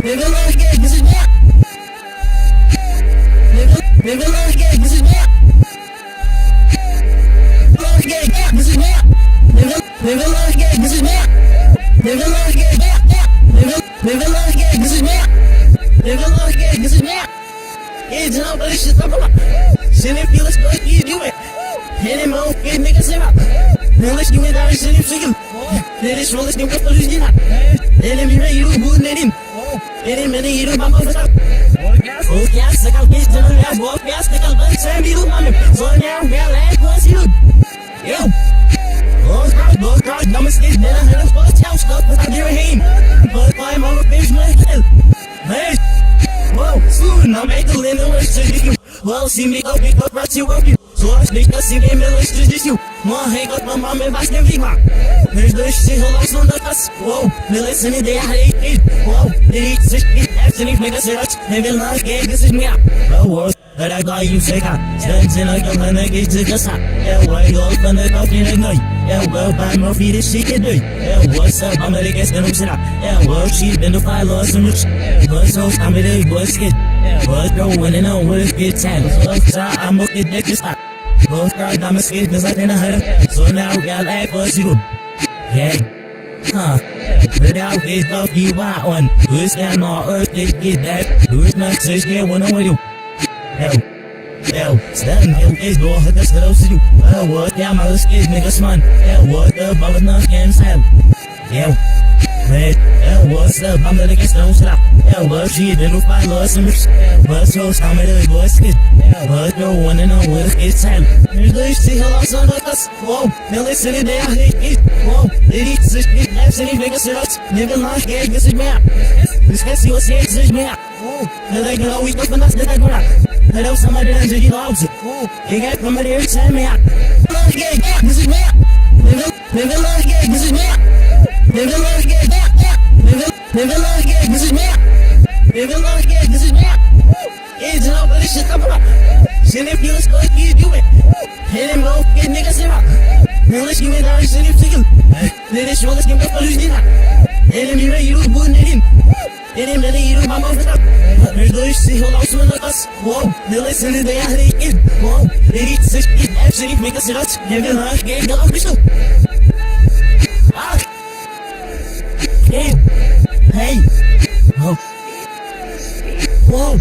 Never love again, this is me. Never love again, this is me. Love again, this is me. Never love again, this is me. Never love again, never love again, this is me. Never love again, this is me. Yeah, jump, but it's just up. Send it, feel it's good, you it. Hit him out, get niggas sit up. Now let's give me that, send him chicken. Let us roll, let's give me what you get. Let him be ready, you would let him. Let him, you don't my mother. Oh, gas, like I'll get to the last walk, gas, like I'll let Sam be the mommy. So now, well, last was you. Yo. Oh, God, no mistake, then I had a first house stuff, but I didn't hate him. But I'm on a fish, my hell. Hey. Whoa, soon I'll make the little words to you. Well, see me up, pick up, right to work you. So I speak the same game, let's just you. One hang up my mom and back and be my. There's the shit, hold on, on the cuss. Whoa, the listening, they hate it. Whoa, they eat such shit, actually make us rush. Never like it, this is me up. The world that I got you sick up. Stands in like a hundred gauge to the side. Yeah, why you open the coffee in the night? Yeah, well, by my feet, this shit can do. Yeah, what's up? I'm gonna get them shit up. Yeah, well, she's been to fire, lost some rich. But so, I'm gonna go skid. But going in on with a good time. I'm gonna get this up. Both guys, I'm a skid, cause I didn't hurt him. So now we got life for you. Yeah. Huh. Without this stuff you want on. Who's down on earth, they get that. Who's not such here when I'm with you. Hell, stand here, is door, hit the stuff to you. Well, what down my skid, niggas, man. Hell, what the bubble knock and slam. Yeah. Hey, what's up? I'm gonna get some slap. Yeah, what she did with my loss and mix. But so, I'm gonna go skid. But no one in the world is time. There's the shit, hello, son of us. Whoa, now listen to that, I hate it. Whoa, they eat such shit, that's any bigger shit. Never like it, this is me. This gets you a shit, this is me. Whoa, now they can always open us, that I go out. Hello, somebody that's in the house. Whoa, you got somebody here, send me out. Love again, this is me. Never love again, this is me. Never love again, never love again, this is me. Never love again, this is me. Yeah, jump, but it's just up. Send it, feel it's good, you do it. Hit him, go, get niggas in up. Now let's give me that, send him chicken. Let us roll, let's give me what you get. Let him be ready, you wouldn't let him. Let him, you don't my mother up. There's the shit, hold on, so look us. Whoa, now listen to that, I hate it. Whoa, they eat such shit, actually make us rush. Never love again, go, Crystal. Ah. Hey, hey, whoa, whoa.